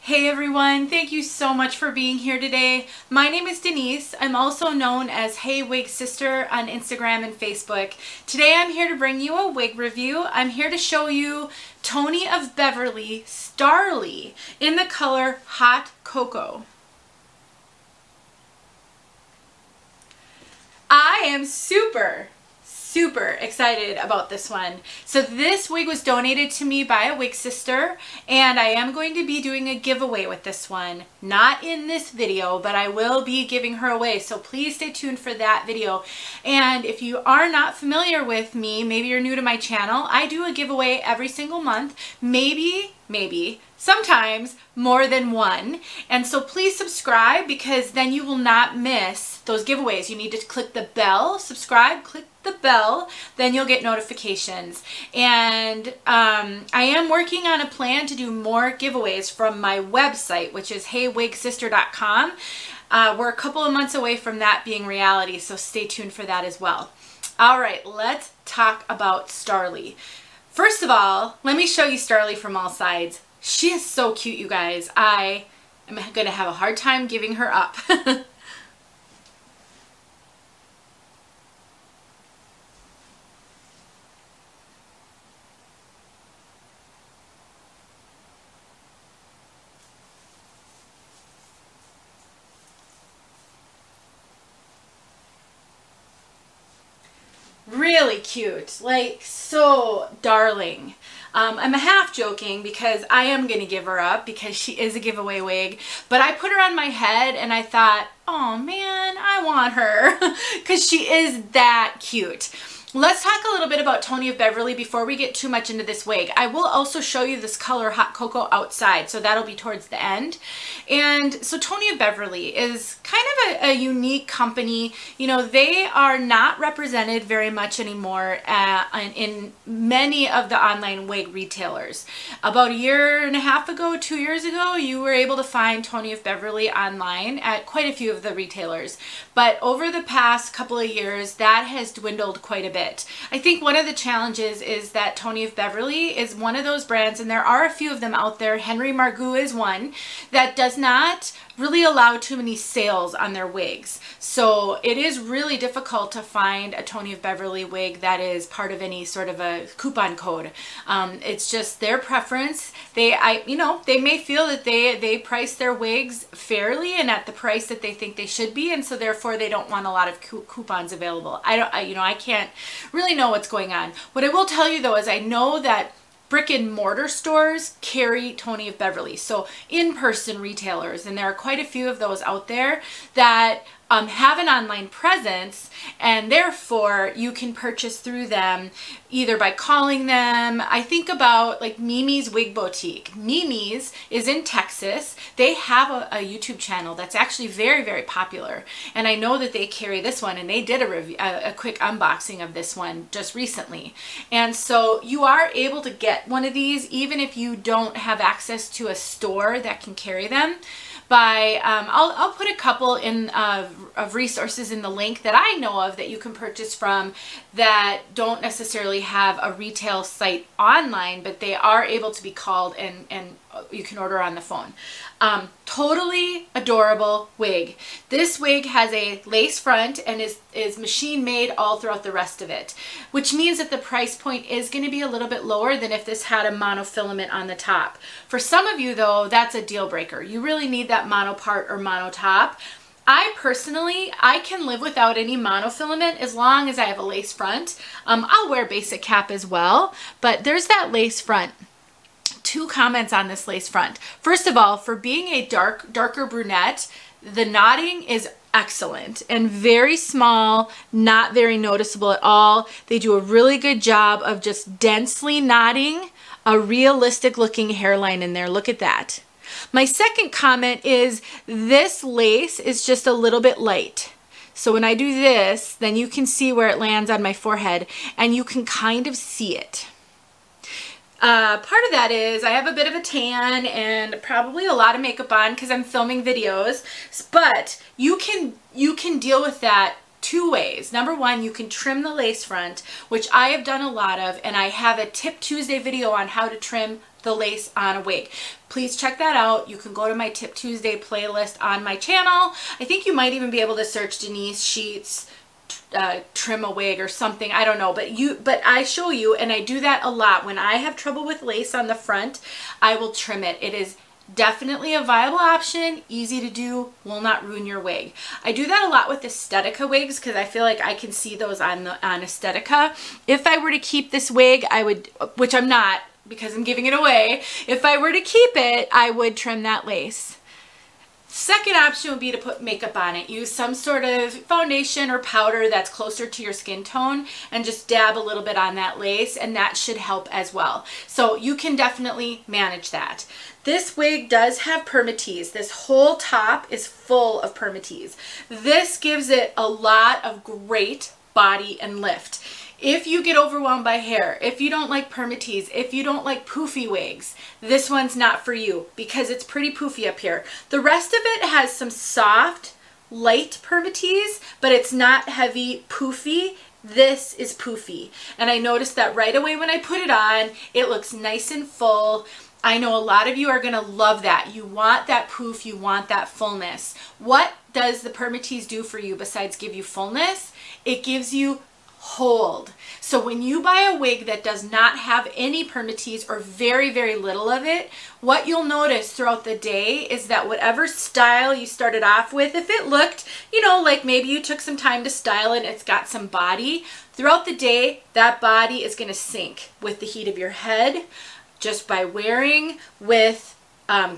Hey everyone, thank you so much for being here today. My name is Denise. I'm also known as heywigsister on Instagram and Facebook. Today I'm here to bring you a wig review. I'm here to show you Tony of Beverly Starly in the color Hot Cocoa. I am super excited about this one. So this wig was donated to me by a wig sister, and I am going to be doing a giveaway with this one. Not in this video, but I will be giving her away, so please stay tuned for that video. And if you are not familiar with me, maybe you're new to my channel, I do a giveaway every single month, maybe sometimes more than one. And so please subscribe, because then you will not miss those giveaways. You need to click the bell, subscribe, click the bell, then you'll get notifications. And I am working on a plan to do more giveaways from my website, which is heywigsister.com. We're a couple of months away from that being reality, so stay tuned for that as well. All right, let's talk about Starly. First of all, let me show you Starly from all sides. She is so cute, you guys. I am going to have a hard time giving her up. Really cute, like so darling. I'm half joking because I am going to give her up because she is a giveaway wig, but I put her on my head and I thought, oh man, I want her because she is that cute. Let's talk a little bit about Tony of Beverly before we get too much into this wig. I will also show you this color Hot Cocoa outside, so that'll be towards the end. And so Tony of Beverly is kind of a unique company. You know, they are not represented very much anymore in many of the online wig retailers. About a year and a half ago, 2 years ago, you were able to find Tony of Beverly online at quite a few of the retailers. But over the past couple of years, that has dwindled quite a bit. I think one of the challenges is that Tony of Beverly is one of those brands, and there are a few of them out there. Henry Margaux is one that does not really allow too many sales on their wigs. So it is really difficult to find a Tony of Beverly wig that is part of any sort of a coupon code. It's just their preference. They may feel that they price their wigs fairly and at the price that they think they should be, and so therefore they don't want a lot of coupons available. I can't really know what's going on. What I will tell you though is I know that brick and mortar stores carry Tony of Beverly, so in-person retailers, and there are quite a few of those out there that have an online presence, and therefore you can purchase through them either by calling them. I think about like Mimi's Wig Boutique. Mimi's is in Texas. They have a YouTube channel that's actually very popular, and I know that they carry this one, and they did a quick unboxing of this one just recently. And so you are able to get one of these even if you don't have access to a store that can carry them. By I'll put a couple in of resources in the link that I know of that you can purchase from that don't necessarily have a retail site online, but they are able to be called and you can order on the phone. Totally adorable wig. This wig has a lace front and is machine made all throughout the rest of it, which means that the price point is going to be a little bit lower than if this had a monofilament on the top. For some of you though, that's a deal breaker. You really need that mono part or mono top. I personally can live without any monofilament as long as I have a lace front. I'll wear basic cap as well, but there's that lace front. Two comments on this lace front. First of all, for being a darker brunette, the knotting is excellent and very small, not very noticeable at all. They do a really good job of just densely knotting a realistic looking hairline in there. Look at that. My second comment is this lace is just a little bit light. So when I do this, then you can see where it lands on my forehead, and you can kind of see it. Part of that is I have a bit of a tan and probably a lot of makeup on because I'm filming videos, but you can deal with that two ways. Number one, you can trim the lace front, which I have done a lot of, and I have a Tip Tuesday video on how to trim the lace on a wig. Please check that out. You can go to my Tip Tuesday playlist on my channel. I think you might even be able to search Denise Sheets trim a wig or something, I don't know, but I show you, and I do that a lot. When I have trouble with lace on the front, I will trim it. It is definitely a viable option, easy to do, will not ruin your wig. I do that a lot with Aesthetica wigs because I feel like I can see those on Aesthetica. If I were to keep this wig, I would, which I'm not because I'm giving it away, if I were to keep it, I would trim that lace. Second option would be to put makeup on it. Use some sort of foundation or powder that's closer to your skin tone and just dab a little bit on that lace, and that should help as well. So you can definitely manage that. This wig does have permatease. This whole top is full of permatease. This gives it a lot of great body and lift. If you get overwhelmed by hair, if you don't like permatease, if you don't like poofy wigs, this one's not for you because it's pretty poofy up here. The rest of it has some soft, light permatease, but it's not heavy poofy. This is poofy. And I noticed that right away when I put it on, it looks nice and full. I know a lot of you are going to love that. You want that poof, you want that fullness. What does the permatease do for you besides give you fullness? It gives you hold. So when you buy a wig that does not have any permatease or very, very little of it, what you'll notice throughout the day is that whatever style you started off with, if it looked, you know, like maybe you took some time to style it and it's got some body, throughout the day, that body is going to sink with the heat of your head, just by wearing, with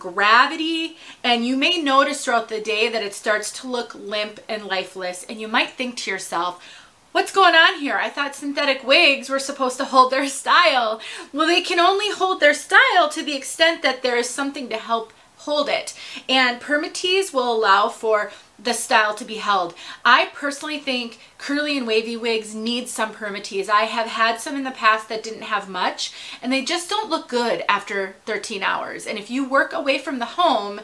gravity, and you may notice throughout the day that it starts to look limp and lifeless, and you might think to yourself, what's going on here? I thought synthetic wigs were supposed to hold their style. Well, they can only hold their style to the extent that there is something to help hold it, and permatease will allow for the style to be held. I personally think curly and wavy wigs need some permatease. I have had some in the past that didn't have much, and they just don't look good after 13 hours. And if you work away from the home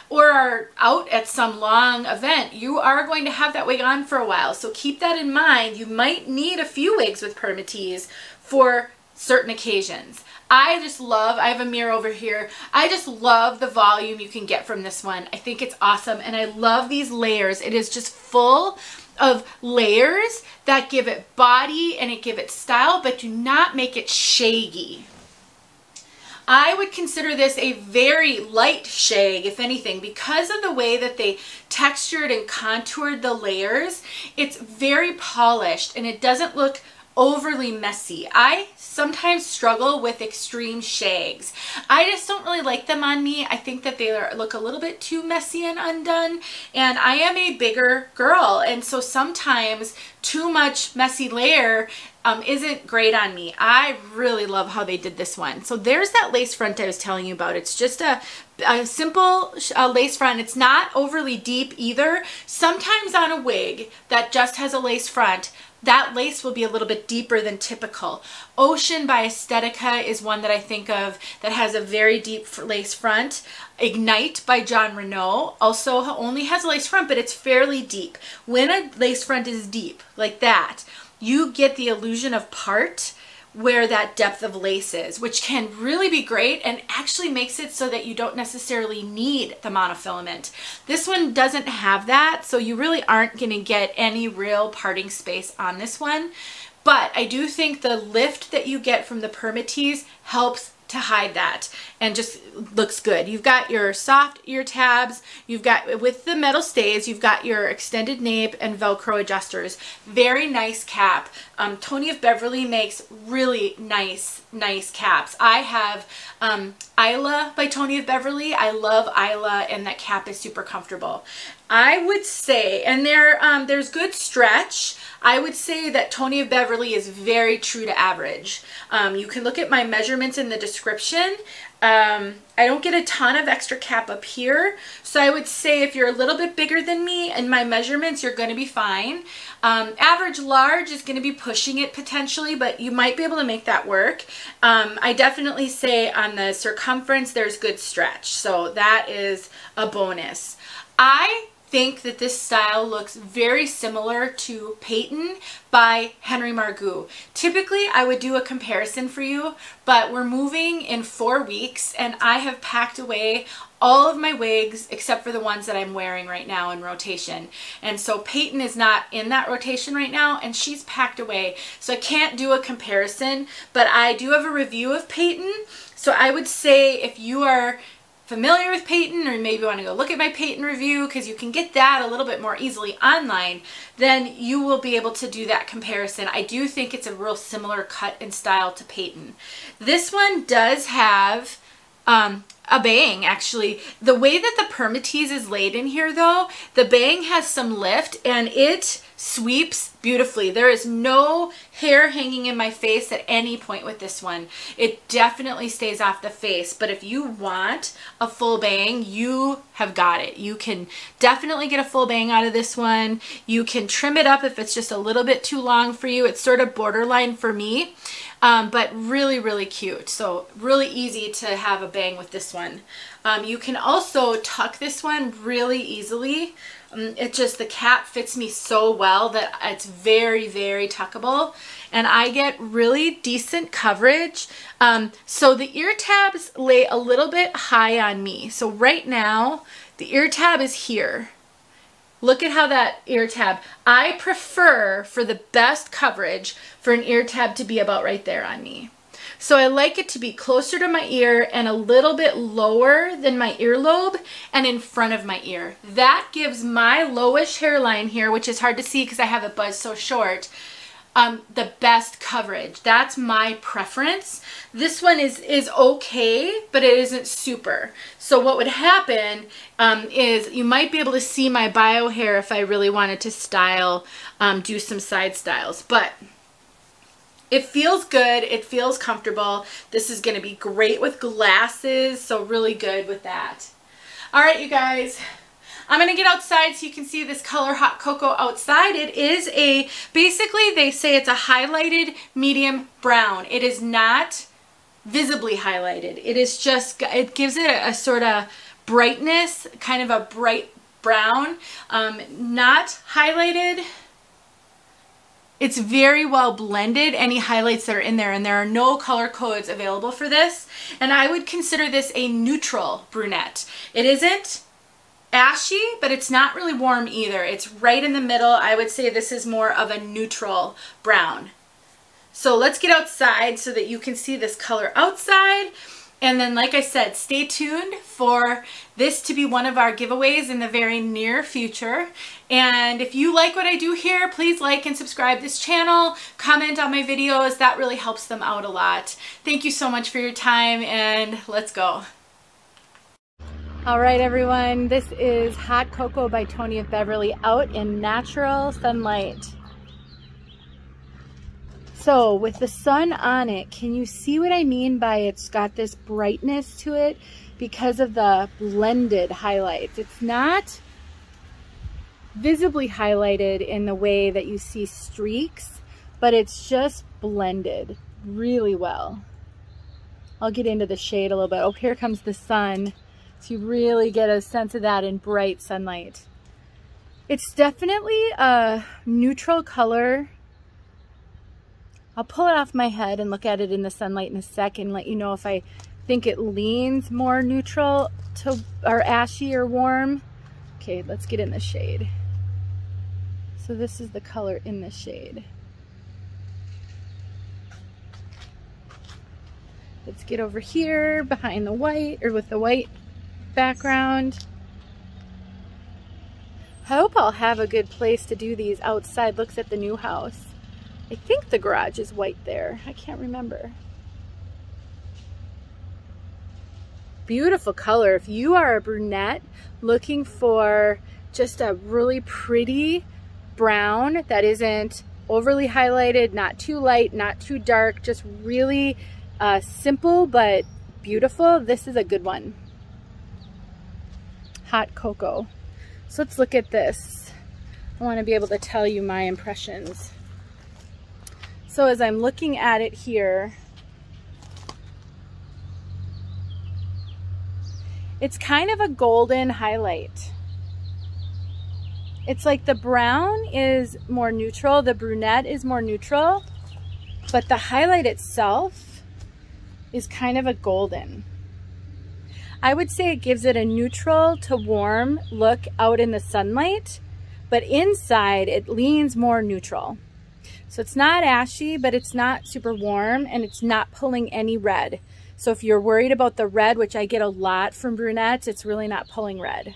or are out at some long event, you are going to have that wig on for a while. So keep that in mind. You might need a few wigs with permatease for certain occasions. I just love, I have a mirror over here, I just love the volume you can get from this one. I think it's awesome, and I love these layers. It is just full of layers that give it body and it give it style, but do not make it shaggy. I would consider this a very light shag, if anything, because of the way that they textured and contoured the layers. It's very polished and it doesn't look overly messy. I sometimes struggle with extreme shags. I just don't really like them on me. I think that they look a little bit too messy and undone, and I am a bigger girl, and so sometimes too much messy layer isn't great on me. I really love how they did this one. So there's that lace front I was telling you about. It's just a simple lace front. It's not overly deep either. Sometimes on a wig that just has a lace front, that lace will be a little bit deeper than typical. Ocean by Aesthetica is one that I think of that has a very deep lace front. Ignite by John Renault also only has a lace front, but it's fairly deep. When a lace front is deep like that, you get the illusion of part where that depth of lace is, which can really be great and actually makes it so that you don't necessarily need the monofilament. This one doesn't have that, so you really aren't going to get any real parting space on this one. But I do think the lift that you get from the permatease helps to hide that and just looks good. You've got your soft ear tabs, you've got, with the metal stays, you've got your extended nape and Velcro adjusters. Very nice cap. Tony of Beverly makes really nice caps. I have Isla by Tony of Beverly. I love Isla, and that cap is super comfortable. I would say, and there's good stretch. I would say that Tony of Beverly is very true to average. You can look at my measurements in the description. I don't get a ton of extra cap up here, so I would say if you're a little bit bigger than me in my measurements, you're going to be fine. Average large is going to be pushing it potentially, but you might be able to make that work. I definitely say on the circumference there's good stretch, so that is a bonus. I think that this style looks very similar to Peyton by Henry Margaux. Typically, I would do a comparison for you, but we're moving in 4 weeks and I have packed away all of my wigs except for the ones that I'm wearing right now in rotation. And so Peyton is not in that rotation right now and she's packed away. So I can't do a comparison, but I do have a review of Peyton. So I would say if you are familiar with Peyton or maybe want to go look at my Peyton review, because you can get that a little bit more easily online, then you will be able to do that comparison. I do think it's a real similar cut and style to Peyton. This one does have a bang, actually. The way that the permatease is laid in here though, the bang has some lift and it sweeps beautifully. There is no hair hanging in my face at any point with this one. It definitely stays off the face, but if you want a full bang, you have got it. You can definitely get a full bang out of this one. You can trim it up if it's just a little bit too long for you. It's sort of borderline for me. But really, really cute. So really easy to have a bang with this one. You can also tuck this one really easily. The cap fits me so well that it's very, very tuckable. And I get really decent coverage. So the ear tabs lay a little bit high on me. So right now, the ear tab is here. Look at how that ear tab, I prefer for the best coverage for an ear tab to be about right there on me. So I like it to be closer to my ear and a little bit lower than my earlobe and in front of my ear. That gives my lowish hairline here, which is hard to see because I have it buzzed so short, the best coverage. That's my preference. This one is okay, but it isn't super. So what would happen is you might be able to see my bio hair if I really wanted to style, do some side styles, but it feels good. It feels comfortable. This is going to be great with glasses, so really good with that. All right, you guys. I'm going to get outside so you can see this color Hot Cocoa outside. It is basically they say it's a highlighted medium brown. It is not visibly highlighted. It is just, it gives it a sort of brightness, kind of a bright brown, not highlighted. It's very well blended, any highlights that are in there, and there are no color codes available for this. And I would consider this a neutral brunette. It isn't ashy, but it's not really warm either. It's right in the middle. I would say this is more of a neutral brown. So let's get outside so that you can see this color outside. And then, like I said, stay tuned for this to be one of our giveaways in the very near future. And if you like what I do here, please like and subscribe this channel, comment on my videos. That really helps them out a lot. Thank you so much for your time, and let's go. All right, everyone, this is Hot Cocoa by Tony of Beverly out in natural sunlight. So with the sun on it, can you see what I mean by it's got this brightness to it because of the blended highlights? It's not visibly highlighted in the way that you see streaks, but it's just blended really well. I'll get into the shade a little bit. Oh, here comes the sun. So you really get a sense of that in bright sunlight. It's definitely a neutral color. I'll pull it off my head and look at it in the sunlight in a second and let you know if I think it leans more neutral to or ashy or warm. Okay, let's get in the shade. So this is the color in the shade. Let's get over here behind the white, or with the white background. I hope I'll have a good place to do these outside. Looks at the new house. I think the garage is white there. I can't remember. Beautiful color. If you are a brunette looking for just a really pretty brown that isn't overly highlighted, not too light, not too dark, just really simple but beautiful, this is a good one. Hot Cocoa. So let's look at this. I want to be able to tell you my impressions. So as I'm looking at it here, it's kind of a golden highlight. It's like the brown is more neutral, the brunette is more neutral, but the highlight itself is kind of a golden. I would say it gives it a neutral to warm look out in the sunlight, but inside it leans more neutral. So it's not ashy, but it's not super warm, and it's not pulling any red. So if you're worried about the red, which I get a lot from brunettes, it's really not pulling red.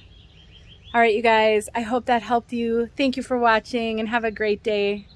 All right, you guys, I hope that helped you. Thank you for watching and have a great day.